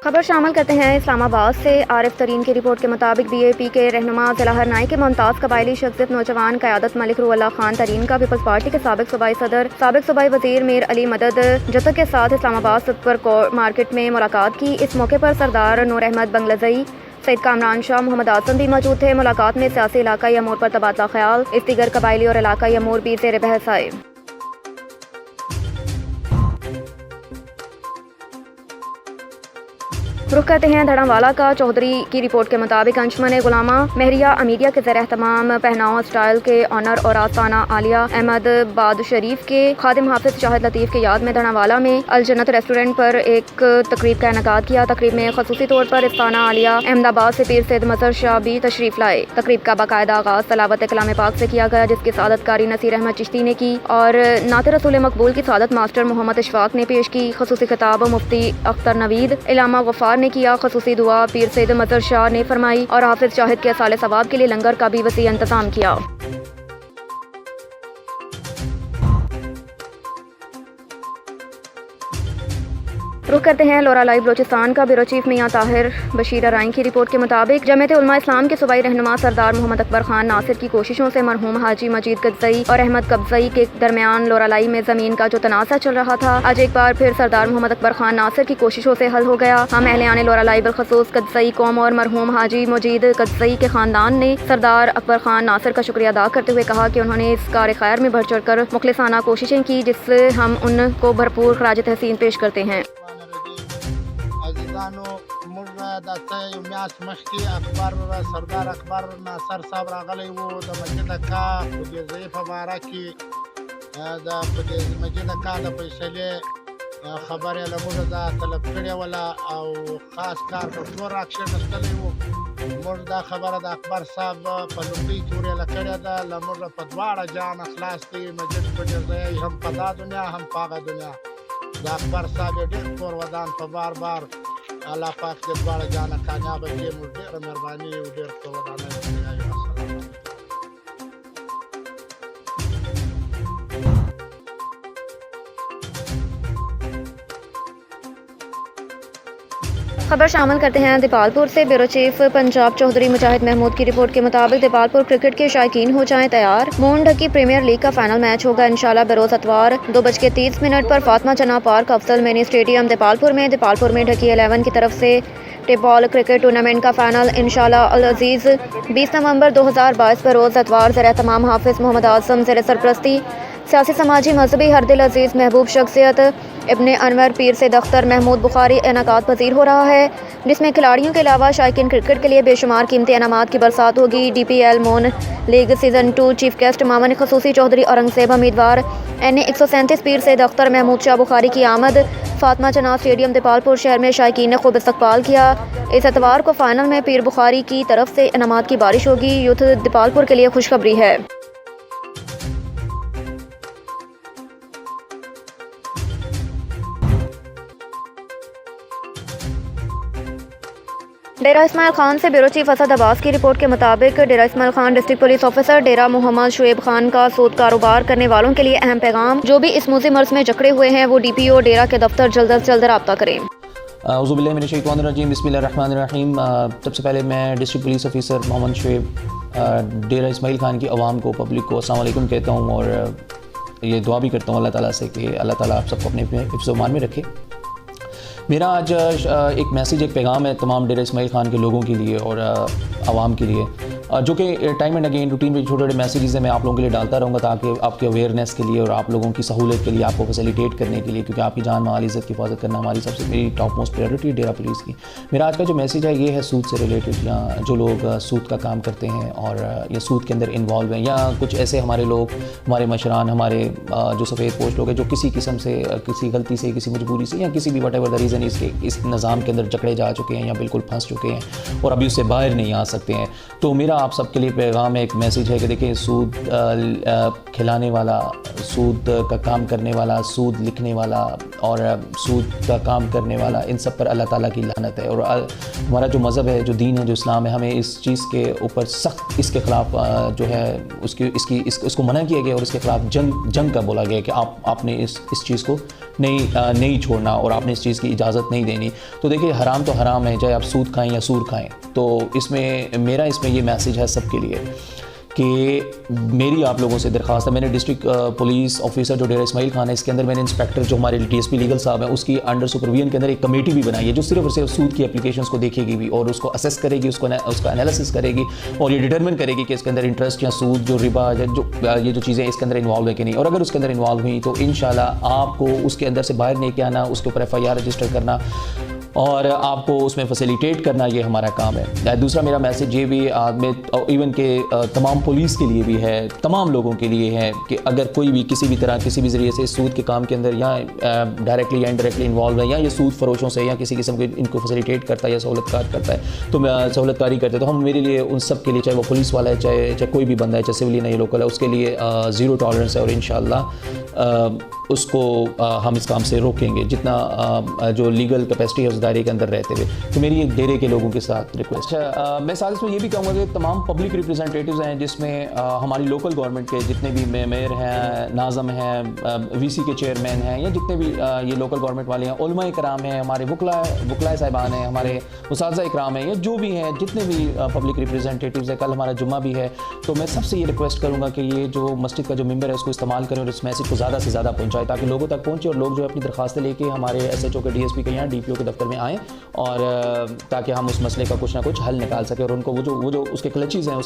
खबर शामिल करते हैं इस्लामाबाद से। आरिफ तरीन की रिपोर्ट के मुताबिक BAP के रहनुमा ज़िला हरनाई के मुमताज़ कबायली शख्सियत नौजवान क़यादत मलिक रूहुल्लाह खान तरीन का पीपल्स पार्टी के साबिक सूबाई सदर साबिक सूबाई वज़ीर मीर अली मदद जतक के साथ इस्लामाबाद सुपर मार्केट में मुलाकात की। इस मौके पर सरदार नूर अहमद बंगलज़ई, सईद कामरान शाह, मोहम्मद आसम भी मौजूद थे। मुलाकात में सियासी इलाकाई अमूर पर तबादला ख्याल इस दीगर कबायली और इलाकाई अमूर भी ज़ेर बहस आए। रुख करते हैं धड़ावाला का। चौधरी की रिपोर्ट के मुताबिक अंशमन गुलामा महरिया अमीरिया के ज़र एहतमाम पहनाव स्टाइल के ऑनर और आस्ताना आलिया अहमद बाद शरीफ के खादिम हाफिज शाहिद लतीफ़ की याद में धड़ावाला में अल जन्नत रेस्टोरेंट पर एक तकरीब का इनेकाद किया। तकरीब में खसूसी तौर पर आस्ताना आलिया अहमदाबाद से पीर सैयद मजहर शाह भी तशरीफ़ लाए। तकरीब का बाकायदा आगाज़ तलावत कलाम पाक से किया गया, जिसकी सादतकारी नसीर अहमद चिश्ती ने की और नात रसूल मकबूल की सादत मास्टर मोहम्मद इशफाक ने पेश की। खसूसी खिताब मुफ्ती अख्तर नवीद इलामा गफ्फार ने किया। खसूसी दुआ पीर सैयद मजहर शाह ने फरमाई और हाफिज शाहिद के साले सवाब के लिए लंगर का भी वसी इंतजाम किया। रुख करते हैं लोरा लाइव बलोचिस्तान का। ब्यूरो चीफ मियां ताहिर बशीर राइन की रिपोर्ट के मुताबिक जमीयत उलमा इस्लाम के सूबाई रहनुमा सरदार मोहम्मद अकबर खान नासिर की कोशिशों से मरहूम हाजी मजीद कदजई और अहमद कब्जई के दरमियान लोरालाई में ज़मीन का जो तनाज़ा चल रहा था, आज एक बार फिर सरदार मोहम्मद अकबर खान नासिर की कोशिशों से हल हो गया। हम अहले लोरालाई बिलखसूस कदजई कौम और मरहूम हाजी मजीद कदजई के ख़ानदान ने सरदार अकबर खान नासिर का शुक्रिया अदा करते हुए कहा कि उन्होंने इस कार खैर में बढ़ चढ़ कर मुखलिसाना कोशिशें की, जिससे हम उनको भरपूर खराज तहसीन पेश करते हैं। सरदार अकबर नासर साहब रागले वो द मस्जिद का खुद ज़ईफ मुबारक की द खुद मस्जिद का द पैसले खबर है लमु दा तलब करे वाला और खास कार पर जोर एक्शन नस्तले वो मुर्दा खबर द अकबर साहब पलुपी चूरे लकड़े दा लमु पदवाड़ा जान अखलास की मस्जिद को जज़ई हम पदा दुनिया हम पागा दुनिया द अकबर साहब डेढ़ तौर वदान पर बार बार अल्लाह पाक के द्वारा जाना कामयाब के मुझे मेहरबानी उधर तो बताना। खबर शामिल करते हैं दीपालपुर से। ब्यूरो चीफ पंजाब चौधरी मुजाहिद महमूद की रिपोर्ट के मुताबिक दीपालपुर क्रिकेट के शायकीन हो जाएं तैयार। मून ढकी प्रीमियर लीग का फाइनल मैच होगा इंशाल्लाह बरोज़ अतवार 2:30 पर Fatima Jinnah park Afzal mini stadium Dipalpur में ढकी 11 की तरफ से टेप बॉल क्रिकेट टूर्नामेंट का फाइनल इंशाल्लाह अल अजीज़ 20 नवंबर 2022 बरोज़ अतवार ज़र एहतमाम हाफिज मोहम्मद आसम ज़ेर सरपरस्ती सियासी समाजी मजहबी हर दिल अजीज़ महबूब शख्सियत इब्ने अनवर पीर सैयद अख्तर महमूद बुखारी इनेकाद पजीर हो रहा है, जिसमें खिलाड़ियों के अलावा शायकीन क्रिकेट के लिए बेशुमार कीमती इनामात की बरसात होगी। DPL moon league season 2 chief guest मामन खसूसी चौधरी औरंगजेब उम्मीदवार NA 137 पीर सैयद अख्तर महमूद शाह बुखारी की आमद फातिमा जना स्टेडियम दीपालपुर शहर में शायकीन ने खूब इस्तकबाल किया। इस एतवार को फाइनल में पीर बुखारी की तरफ से इनामात की बारिश होगी। यूथ दीपालपुर के लिए खुशखबरी है। डेरा इस्माइल खान से ब्यूरो चीफ असद अब्बास की रिपोर्ट के मुताबिक Dera Ismail Khan district police officer Dera Mohammad Shoaib Khan का सूद कारोबार करने वालों के लिए अहम पैगाम। जो भी इस मुज़ी मर्ज में जकड़े हुए हैं वो DPO डेरा के दफ्तर जल्द अज जल्द रब्ता करें। औज़ुबिल्लाहिमिनश्शैतानिर्रजीम बिस्मिल्लाहिर्रहमानिर्रहीम। सबसे पहले मैं district police officer Mohammad Shoaib Dera Ismail Khan की आवाम को पब्लिक को अस्सलाम वालेकुम कहता हूँ और ये दुआ भी करता हूँ अल्लाह ताला से कि अल्लाह ताला आप सबको अपने हिफ्ज़-ओ-मान में रखे। मेरा आज एक मैसेज एक पैगाम है तमाम डेरा इस्माइल खान के लोगों के लिए और आवाम के लिए, जो कि टाइम एंड अगेन रूटीन में छोटे छोटे मैसेजेस मैं आप लोगों के लिए डालता रहूँगा ताकि आपके अवेयरनेस के लिए और आप लोगों की सहूलत के लिए, आपको फैसिलिटेट करने के लिए, क्योंकि आपकी जान माल इज़्ज़त की हिफाजत करना हमारी सबसे मेरी टॉप मोस्ट प्रायोरिटी है डेरा पुलिस की। मेरा आज का जो मैसेज है ये है सूद से रिलेटेड, या जो लोग सूद का काम करते हैं और या सूद के अंदर इन्वॉल्व हैं, या कुछ ऐसे हमारे लोग, हमारे मशरान, हमारे जो सफ़ेद पोस्ट लोग हैं जो किसी किस्म से, किसी गलती से, किसी मजबूरी से या किसी भी वट एवर द रीज़न इस निज़ाम के अंदर जकड़े जा चुके हैं या बिल्कुल फंस चुके हैं और अभी उससे बाहर नहीं आ सकते हैं। तो मेरा मेरा आप सबके लिए पैगाम है, एक मैसेज है कि देखिए सूद खिलाने वाला, सूद का काम करने वाला, सूद लिखने वाला और सूद का काम करने वाला, इन सब पर अल्लाह ताला की लानत है। और हमारा जो मज़हब है, जो दीन है, जो इस्लाम है, हमें इस चीज़ के ऊपर सख्त इसके ख़िलाफ़ जो है इसको मना किया गया और इसके ख़िलाफ़ जंग का बोला गया कि आपने इस चीज़ को नहीं छोड़ना और आपने इस चीज़ की इजाज़त नहीं देनी। तो देखिए हराम तो हराम है, चाहे आप सूद खाएं या सूर खाएं। तो इसमें मेरा ये मैसेज है सबके लिए कि मेरी आप लोगों से दरख्वास्त है। मैंने डिस्ट्रिक्ट पुलिस ऑफिसर जो डेरा इस्माइल खान है, इसके अंदर मैंने इंस्पेक्टर जो हमारे DSP लीगल साहब हैं, उसकी अंडर सुपरविजन के अंदर एक कमेटी भी बनाई है जो सिर्फ और सिर्फ सूद की एप्लीकेशंस को देखेगी भी और उसको असेस करेगी, उसका एनालिसिस करेगी और ये डिटरमिन करेगी कि इसके अंदर इंटरेस्ट या सूद, जो रिबा, ये जो चीज़ें इसके अंदर इन्वॉल्व है कि नहीं। और अगर उसके अंदर इन्वॉल्व हुई तो इंशाल्लाह आपको उसके अंदर से बाहर लेके आना, उसके ऊपर FIR रजिस्टर करना और आपको उसमें फैसिलिटेट करना, ये हमारा काम है। दूसरा मेरा मैसेज ये भी इवन के तमाम पुलिस के लिए भी है, तमाम लोगों के लिए है कि अगर कोई भी किसी भी तरह किसी भी ज़रिए से सूद के काम के अंदर या डायरेक्टली या इनडायरेक्टली इन्वॉल्व है या ये सूद फरोशों से या किसी किस्म के इनको फैसिलिटेट करता है या सहूलतकार करता है, तो सहूलतकारी करते हैं, तो हम मेरे लिए उन सब के लिए, चाहे वो पुलिस वाला है, चाहे कोई भी बंदा है, चाहे सिविलियन है या लोकल है, उसके लिए ज़ीरो टॉलरेंस है और इंशाअल्लाह उसको हम इस काम से रोकेंगे जितना जो लीगल कैपेसिटी है उस दायरे के अंदर रहते हुए। तो मेरी एक डेरे के लोगों के साथ रिक्वेस्ट है। मैं साथ इसमें ये भी कहूँगा कि तमाम पब्लिक रिप्रेजेंटेटिव्स हैं जिसमें हमारी लोकल गवर्नमेंट के जितने भी मेयर हैं, नाज़म हैं, VC के चेयरमैन हैं या जितने भी ये लोकल गवर्नमेंट वाले हैं, उलमा इकराम हैं, हमारे वकला साहिबान हैं, हमारे उस्ताज़ा इकराम हैं, या जो भी हैं, जितने भी पब्लिक रिप्रेजेंटेटिव्स हैं, कल हमारा जुम्मा भी है, तो मैं सबसे ये रिक्वेस्ट करूँगा कि ये जो मस्जिद का जो मेंबर है उसको इस्तेमाल करें और इस मैसेज को ज़्यादा से ज़्यादा पहुँचाएं ताकि लोगों तक पहुँचे और लोग जो अपनी दरख्वास्तें लेके हमारे SHO के DSP के यहाँ DPO के दफ्तर में आएँ और ताकि हम उस मसले का कुछ ना कुछ हल निकाल सकें और उनको वो जो उसके क्लचेज़ हैं